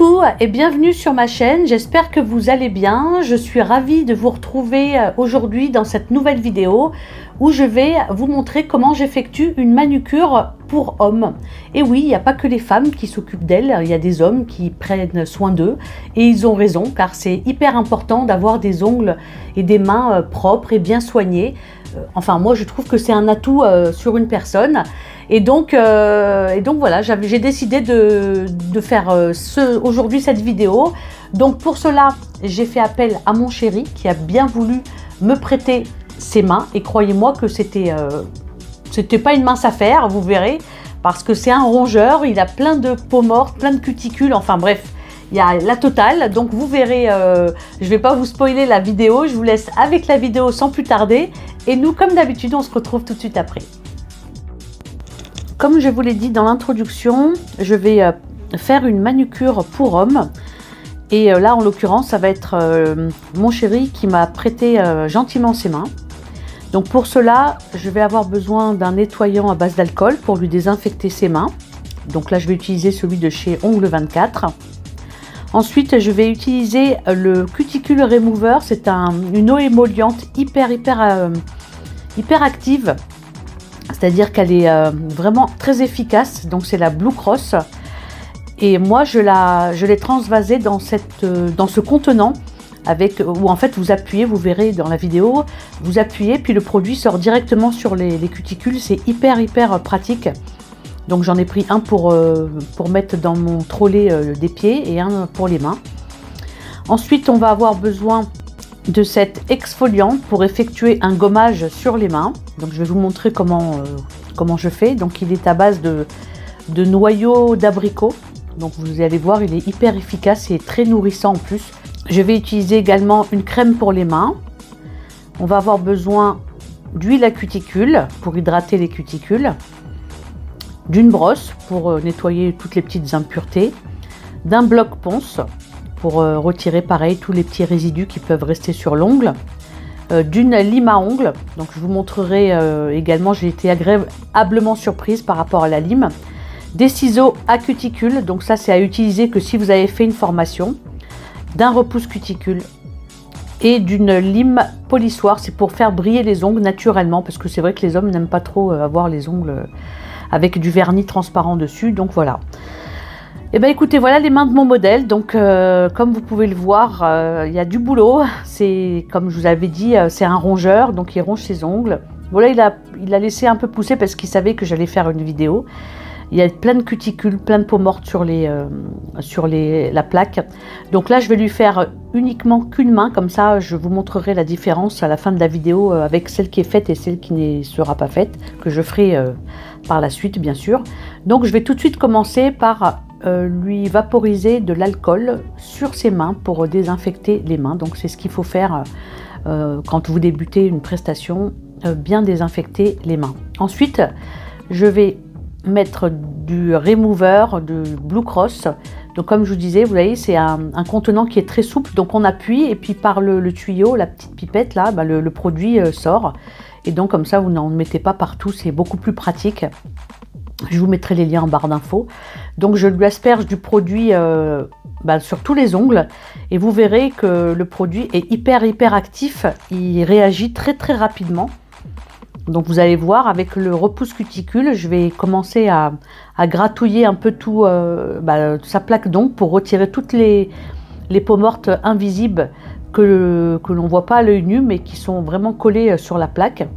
Coucou et bienvenue sur ma chaîne, j'espère que vous allez bien. Je suis ravie de vous retrouver aujourd'hui dans cette nouvelle vidéo où je vais vous montrer comment j'effectue une manucure pour hommes. Et oui, il n'y a pas que les femmes qui s'occupent d'elles, il y a des hommes qui prennent soin d'eux et ils ont raison car c'est hyper important d'avoir des ongles et des mains propres et bien soignées. Enfin, moi je trouve que c'est un atout sur une personne. Et donc voilà, j'ai décidé de faire aujourd'hui cette vidéo. Donc pour cela, j'ai fait appel à mon chéri qui a bien voulu me prêter ses mains. Et croyez-moi que c'était pas une mince affaire, vous verrez, parce que c'est un rongeur, il a plein de peau morte, plein de cuticules, enfin bref, il y a la totale. Donc vous verrez, je ne vais pas vous spoiler la vidéo, je vous laisse avec la vidéo sans plus tarder. Et nous, comme d'habitude, on se retrouve tout de suite après. Comme je vous l'ai dit dans l'introduction, je vais faire une manucure pour homme. Et là, en l'occurrence, ça va être mon chéri qui m'a prêté gentiment ses mains. Donc pour cela, je vais avoir besoin d'un nettoyant à base d'alcool pour lui désinfecter ses mains. Donc là, je vais utiliser celui de chez Ongles 24. Ensuite, je vais utiliser le Cuticule Remover. C'est une eau émolliente hyper active. C'est-à-dire qu'elle est vraiment très efficace. Donc c'est la Blue Cross. Et moi, je l'ai transvasée dans ce contenant où en fait vous appuyez, vous verrez dans la vidéo, vous appuyez puis le produit sort directement sur les cuticules. C'est hyper pratique. Donc j'en ai pris un pour mettre dans mon trolley des pieds et un pour les mains. Ensuite, on va avoir besoin de cet exfoliant pour effectuer un gommage sur les mains. Donc je vais vous montrer comment je fais. Donc il est à base de noyaux d'abricot. Donc vous allez voir, il est hyper efficace et très nourrissant en plus. Je vais utiliser également une crème pour les mains. On va avoir besoin d'huile à cuticule pour hydrater les cuticules, d'une brosse pour nettoyer toutes les petites impuretés, d'un bloc ponce pour retirer pareil tous les petits résidus qui peuvent rester sur l'ongle, d'une lime à ongles. Donc je vous montrerai également, j'ai été agréablement surprise par rapport à la lime, des ciseaux à cuticule, donc ça c'est à utiliser que si vous avez fait une formation, d'un repousse cuticule et d'une lime polissoire, c'est pour faire briller les ongles naturellement, parce que c'est vrai que les hommes n'aiment pas trop avoir les ongles avec du vernis transparent dessus. Donc voilà. Et bien écoutez, voilà les mains de mon modèle. Donc comme vous pouvez le voir, il y a du boulot. C'est comme je vous avais dit, c'est un rongeur, donc il ronge ses ongles. Voilà, il a laissé un peu pousser parce qu'il savait que j'allais faire une vidéo. Il y a plein de cuticules, plein de peau morte sur la plaque. Donc là, je vais lui faire uniquement qu'une main. Comme ça, je vous montrerai la différence à la fin de la vidéo avec celle qui est faite et celle qui ne sera pas faite, que je ferai par la suite, bien sûr. Donc, je vais tout de suite commencer par lui vaporiser de l'alcool sur ses mains pour désinfecter les mains. Donc, c'est ce qu'il faut faire quand vous débutez une prestation, bien désinfecter les mains. Ensuite, je vais mettre du remover de Blue Cross. Donc comme je vous disais, vous voyez, c'est un contenant qui est très souple, donc on appuie et puis par le tuyau, la petite pipette là, le produit sort, et donc comme ça vous n'en mettez pas partout, c'est beaucoup plus pratique. Je vous mettrai les liens en barre d'infos. Donc je lui asperge du produit sur tous les ongles et vous verrez que le produit est hyper actif, il réagit très rapidement. Donc vous allez voir, avec le repousse cuticule, je vais commencer à gratouiller un peu tout sa plaque d'ongles pour retirer toutes les peaux mortes invisibles que l'on ne voit pas à l'œil nu, mais qui sont vraiment collées sur la plaque.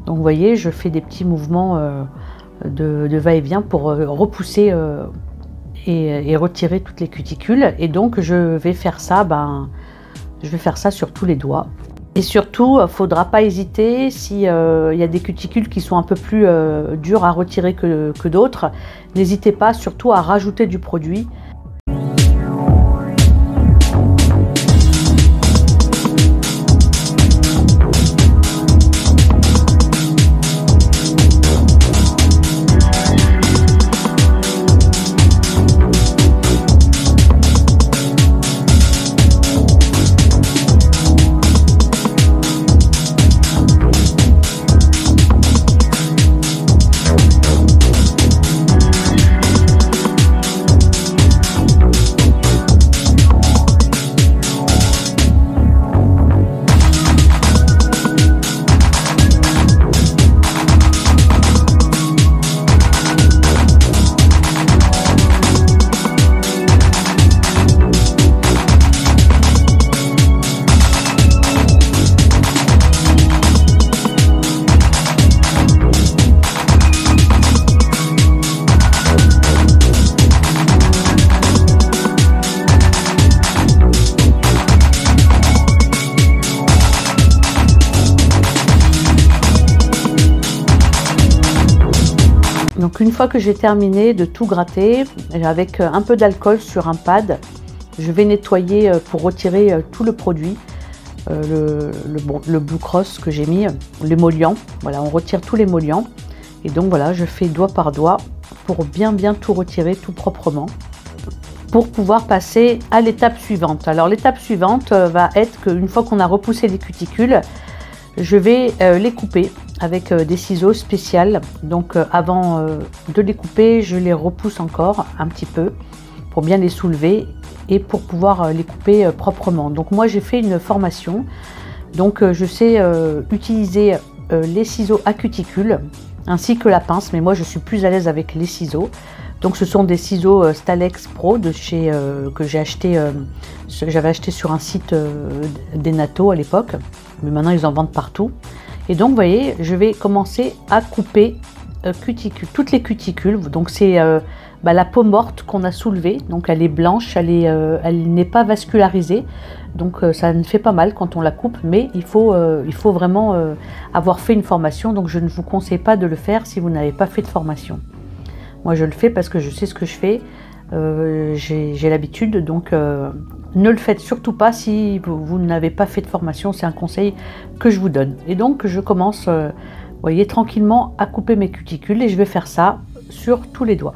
Donc vous voyez, je fais des petits mouvements de va-et-vient pour repousser et retirer toutes les cuticules. Et donc je vais faire ça sur tous les doigts. Et surtout, il ne faudra pas hésiter s'il y a des cuticules qui sont un peu plus dures à retirer que d'autres. N'hésitez pas surtout à rajouter du produit. Donc une fois que j'ai terminé de tout gratter, avec un peu d'alcool sur un pad, je vais nettoyer pour retirer tout le produit, le Blue Cross que j'ai mis, l'émollient. Voilà, on retire tous les émollients. Et donc voilà, je fais doigt par doigt pour bien tout retirer tout proprement, pour pouvoir passer à l'étape suivante. Alors l'étape suivante va être qu'une fois qu'on a repoussé les cuticules, je vais les couper avec des ciseaux spéciaux. Donc avant de les couper, je les repousse encore un petit peu pour bien les soulever et pour pouvoir les couper proprement. Donc moi j'ai fait une formation, donc je sais utiliser les ciseaux à cuticules ainsi que la pince, mais moi je suis plus à l'aise avec les ciseaux. Donc ce sont des ciseaux Stalex Pro de chez que j'ai acheté, j'avais acheté sur un site d'Enato à l'époque, mais maintenant ils en vendent partout. Et donc vous voyez, je vais commencer à couper toutes les cuticules. Donc c'est la peau morte qu'on a soulevée, donc elle est blanche, elle n'est pas vascularisée, donc ça ne fait pas mal quand on la coupe, mais il faut vraiment avoir fait une formation, donc je ne vous conseille pas de le faire si vous n'avez pas fait de formation. Moi je le fais parce que je sais ce que je fais, j'ai l'habitude, donc ne le faites surtout pas si vous n'avez pas fait de formation, c'est un conseil que je vous donne. Et donc je commence, vous voyez, tranquillement à couper mes cuticules et je vais faire ça sur tous les doigts.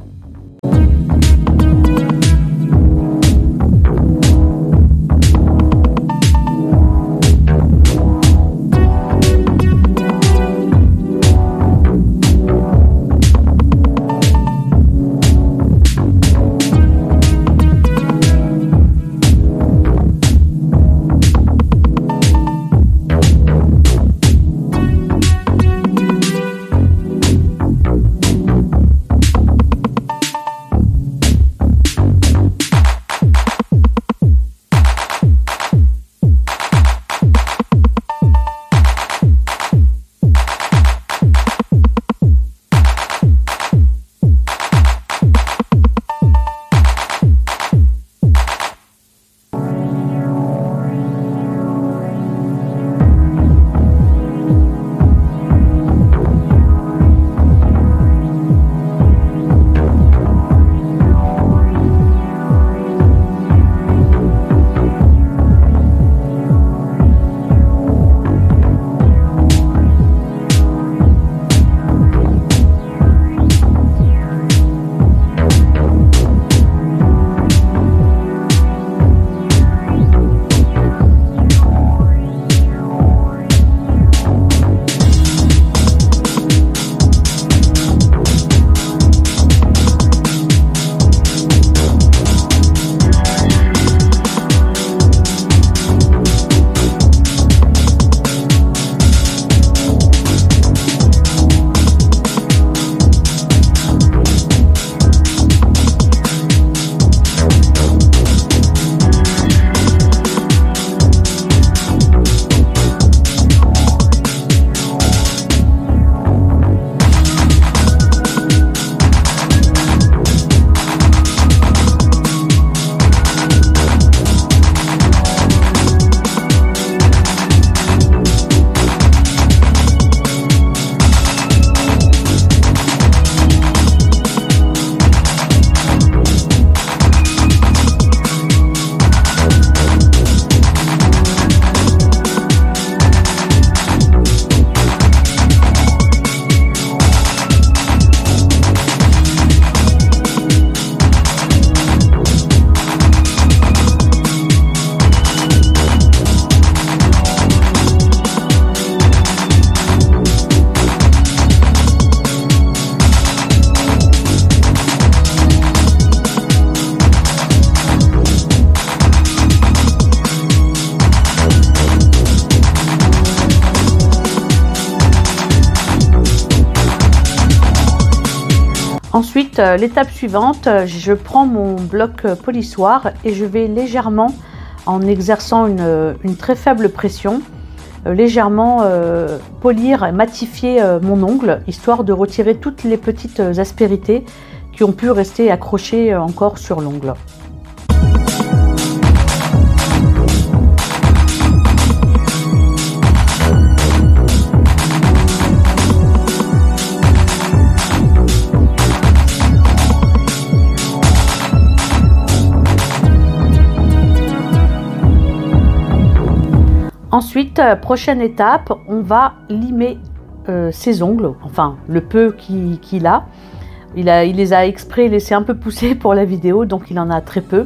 Ensuite, l'étape suivante, je prends mon bloc polissoir et je vais légèrement, en exerçant une très faible pression, légèrement polir et matifier mon ongle, histoire de retirer toutes les petites aspérités qui ont pu rester accrochées encore sur l'ongle. Ensuite, prochaine étape, on va limer ses ongles, enfin le peu qu'il a. Il les a exprès laissés un peu pousser pour la vidéo, donc il en a très peu.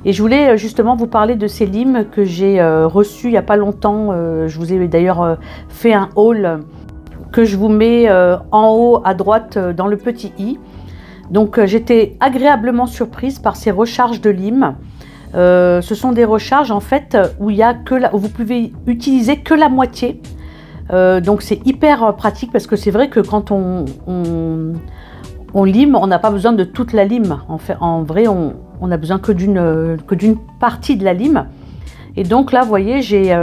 Et je voulais justement vous parler de ces limes que j'ai reçus il n'y a pas longtemps. Je vous ai d'ailleurs fait un haul que je vous mets en haut à droite dans le petit i. Donc j'étais agréablement surprise par ces recharges de limes. Ce sont des recharges en fait où vous pouvez utiliser que la moitié. Donc c'est hyper pratique parce que c'est vrai que quand on lime, on n'a pas besoin de toute la lime. En vrai, on a besoin que d'une partie de la lime. Et donc là, vous voyez, j'ai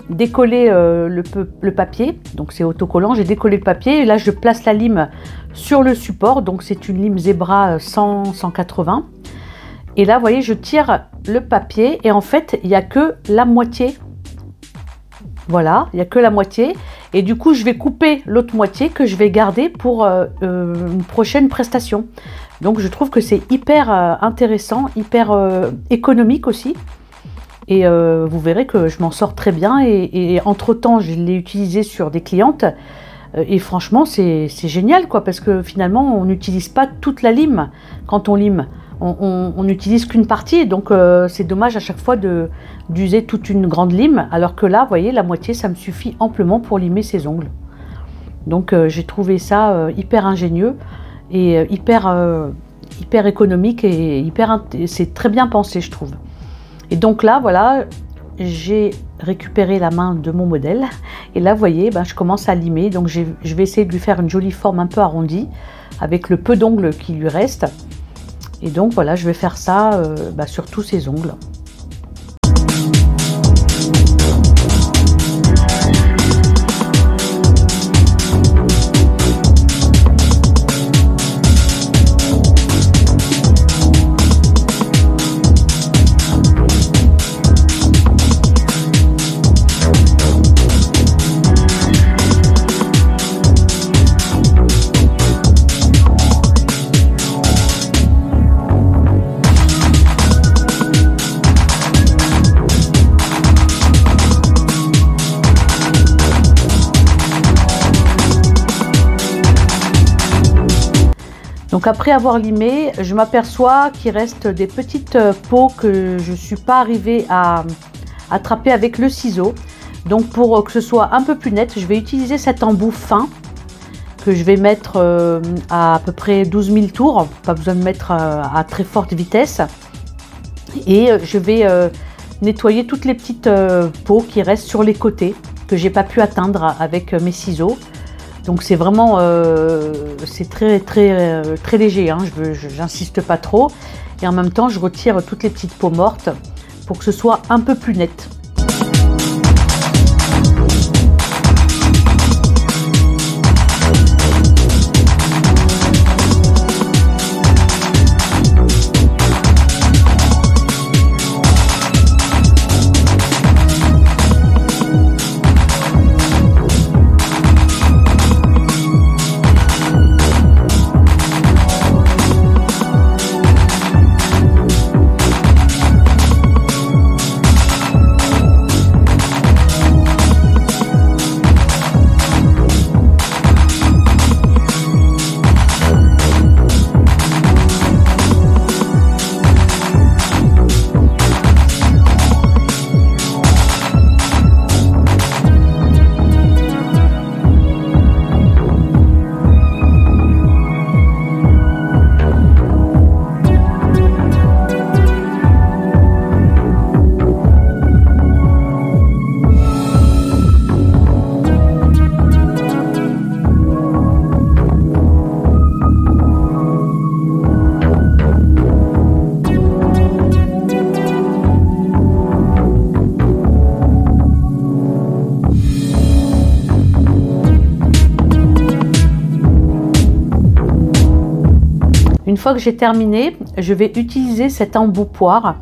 décollé le papier. Donc c'est autocollant. J'ai décollé le papier et là, je place la lime sur le support. Donc c'est une lime Zebra 100-180. Et là, vous voyez, je tire le papier et en fait, il n'y a que la moitié. Voilà, il n'y a que la moitié. Et du coup, je vais couper l'autre moitié que je vais garder pour une prochaine prestation. Donc, je trouve que c'est hyper intéressant, hyper économique aussi. Et vous verrez que je m'en sors très bien. Et entre-temps, je l'ai utilisé sur des clientes. Et franchement, c'est génial, quoi, parce que finalement, on n'utilise pas toute la lime quand on lime. On n'utilise qu'une partie, donc c'est dommage à chaque fois d'user toute une grande lime, alors que là, vous voyez, la moitié, ça me suffit amplement pour limer ses ongles. Donc j'ai trouvé ça hyper ingénieux et hyper économique et c'est très bien pensé, je trouve. Et donc là, voilà, j'ai récupéré la main de mon modèle et là, vous voyez, je commence à limer. Donc je vais essayer de lui faire une jolie forme un peu arrondie avec le peu d'ongles qui lui reste. Et donc voilà, je vais faire ça sur tous ces ongles. Donc après avoir limé, je m'aperçois qu'il reste des petites peaux que je ne suis pas arrivée à attraper avec le ciseau. Donc pour que ce soit un peu plus net, je vais utiliser cet embout fin que je vais mettre à peu près 12 000 tours. Pas besoin de mettre à très forte vitesse. Et je vais nettoyer toutes les petites peaux qui restent sur les côtés que j'ai pas pu atteindre avec mes ciseaux. Donc c'est vraiment c'est très léger, hein. J'insiste pas trop. Et en même temps, je retire toutes les petites peaux mortes pour que ce soit un peu plus net. Une fois que j'ai terminé, je vais utiliser cet embout poire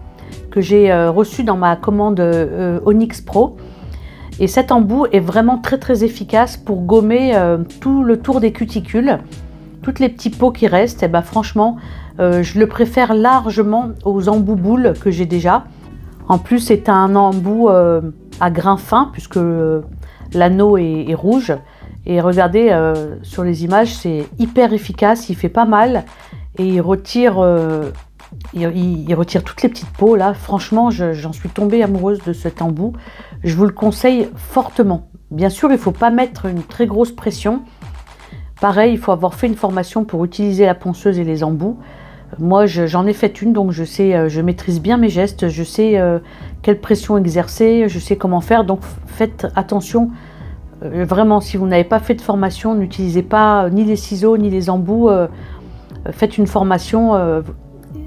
que j'ai reçu dans ma commande Onyx Pro. Et cet embout est vraiment très efficace pour gommer tout le tour des cuticules, toutes les petits pots qui restent. Et ben franchement, je le préfère largement aux embouts boules que j'ai déjà. En plus, c'est un embout à grain fin puisque l'anneau est rouge. Et regardez sur les images, c'est hyper efficace, il fait pas mal et il retire toutes les petites peaux là. Franchement, j'en suis tombée amoureuse de cet embout. Je vous le conseille fortement. Bien sûr, il ne faut pas mettre une très grosse pression. Pareil, il faut avoir fait une formation pour utiliser la ponceuse et les embouts. Moi, j'en ai fait une, donc je sais, je maîtrise bien mes gestes, je sais quelle pression exercer, je sais comment faire. Donc faites attention. Vraiment, si vous n'avez pas fait de formation, n'utilisez pas ni les ciseaux ni les embouts. Faites une formation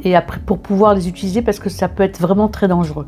et après pour pouvoir les utiliser parce que ça peut être vraiment très dangereux.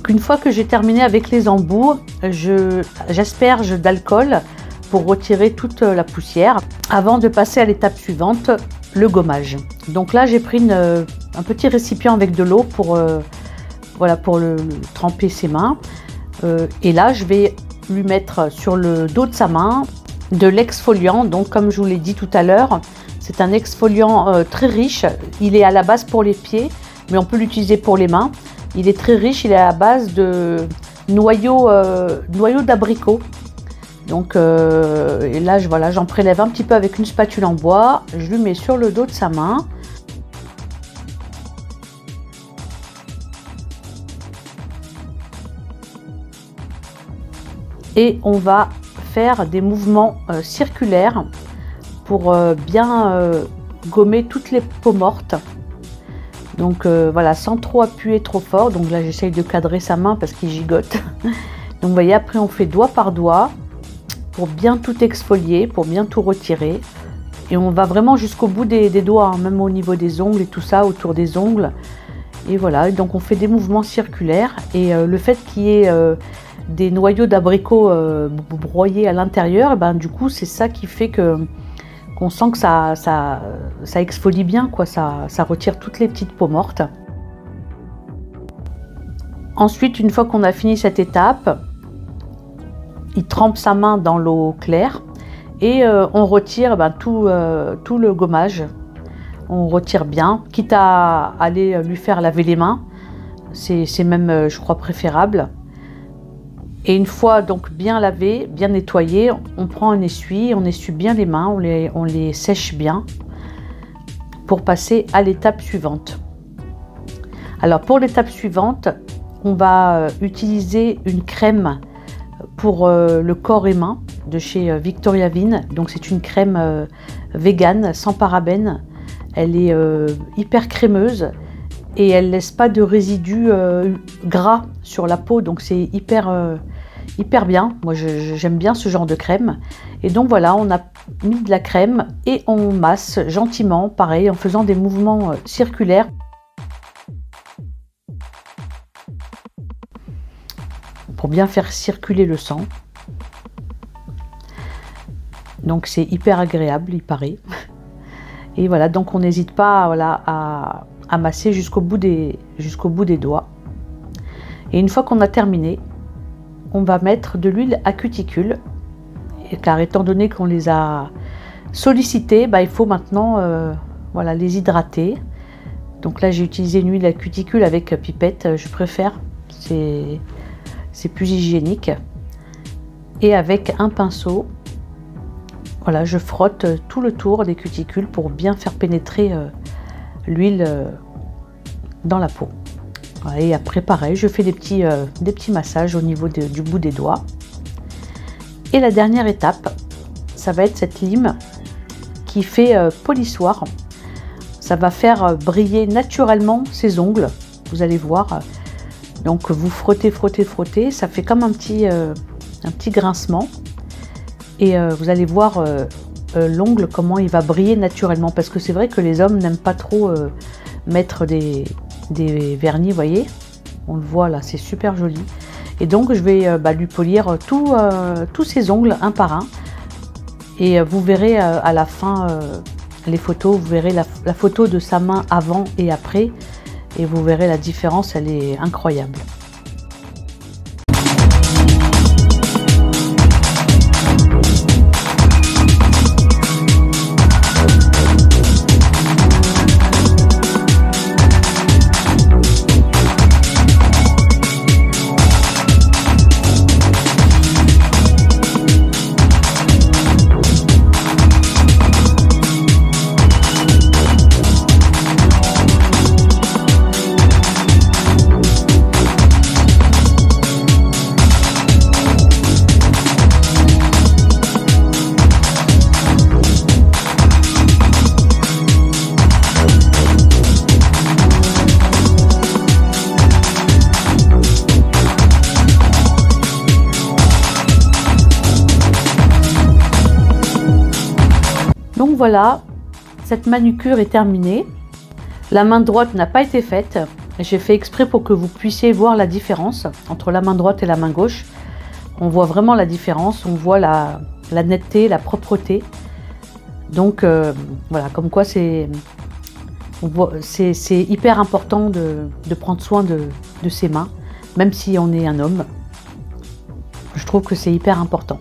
Une fois que j'ai terminé avec les embouts, j'asperge d'alcool pour retirer toute la poussière avant de passer à l'étape suivante, le gommage. Donc là, j'ai pris un petit récipient avec de l'eau pour tremper ses mains. Et là, je vais lui mettre sur le dos de sa main de l'exfoliant. Donc comme je vous l'ai dit tout à l'heure, c'est un exfoliant très riche. Il est à la base pour les pieds, mais on peut l'utiliser pour les mains. Il est très riche, il est à la base de noyaux d'abricot. Donc et là, j'en prélève un petit peu avec une spatule en bois. Je lui mets sur le dos de sa main. Et on va faire des mouvements circulaires pour bien gommer toutes les peaux mortes. Donc voilà, sans trop appuyer trop fort. Donc là, j'essaye de cadrer sa main parce qu'il gigote. Donc vous voyez, après on fait doigt par doigt pour bien tout exfolier, pour bien tout retirer. Et on va vraiment jusqu'au bout des doigts, hein, même au niveau des ongles et tout ça, autour des ongles. Et voilà, donc on fait des mouvements circulaires. Et le fait qu'il y ait des noyaux d'abricot broyés à l'intérieur, ben, du coup, c'est ça qui fait qu'on sent que ça exfolie bien, quoi. Ça retire toutes les petites peaux mortes. Ensuite, une fois qu'on a fini cette étape, il trempe sa main dans l'eau claire et on retire tout le gommage. On retire bien, quitte à aller lui faire laver les mains. C'est même, je crois, préférable. Et une fois donc bien lavé, bien nettoyé, on prend un essuie, on essuie bien les mains, on les sèche bien pour passer à l'étape suivante. Alors pour l'étape suivante, on va utiliser une crème pour le corps et mains de chez Victoria Vin. Donc c'est une crème végane, sans parabènes. Elle est hyper crémeuse et elle laisse pas de résidus gras sur la peau, donc c'est hyper bien. Moi j'aime bien ce genre de crème. Et donc voilà, on a mis de la crème et on masse gentiment, pareil, en faisant des mouvements circulaires pour bien faire circuler le sang. Donc c'est hyper agréable, il paraît. Et voilà, donc on n'hésite pas, voilà, à masser jusqu'au bout des doigts. Et une fois qu'on a terminé, on va mettre de l'huile à cuticule. Et car étant donné qu'on les a sollicités, il faut maintenant voilà, les hydrater. Donc là j'ai utilisé une huile à cuticule avec pipette, je préfère, c'est plus hygiénique. Et avec un pinceau, voilà, je frotte tout le tour des cuticules pour bien faire pénétrer l'huile dans la peau. Et après pareil, je fais des petits massages au niveau du bout des doigts. Et la dernière étape, ça va être cette lime qui fait polissoir. Ça va faire briller naturellement ses ongles, vous allez voir. Donc vous frottez, frottez, frottez, ça fait comme un petit grincement. Et vous allez voir l'ongle, comment il va briller naturellement. Parce que c'est vrai que les hommes n'aiment pas trop mettre des vernis, vous voyez. On le voit là, c'est super joli. Et donc je vais lui polir tous ses ongles un par un. Et vous verrez à la fin les photos, vous verrez la photo de sa main avant et après. Et vous verrez la différence, elle est incroyable. Donc voilà, cette manucure est terminée. La main droite n'a pas été faite. J'ai fait exprès pour que vous puissiez voir la différence entre la main droite et la main gauche. On voit vraiment la différence, on voit la netteté, la propreté. Donc voilà, comme quoi c'est hyper important de prendre soin de ses mains, même si on est un homme. Je trouve que c'est hyper important.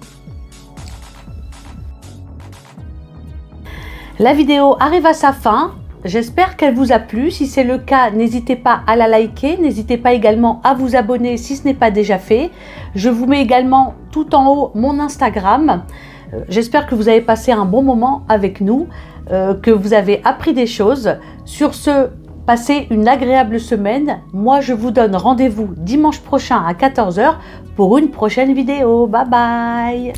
La vidéo arrive à sa fin, j'espère qu'elle vous a plu. Si c'est le cas, n'hésitez pas à la liker, n'hésitez pas également à vous abonner si ce n'est pas déjà fait. Je vous mets également tout en haut mon Instagram. J'espère que vous avez passé un bon moment avec nous, que vous avez appris des choses. Sur ce, passez une agréable semaine. Moi, je vous donne rendez-vous dimanche prochain à 14 h pour une prochaine vidéo. Bye bye!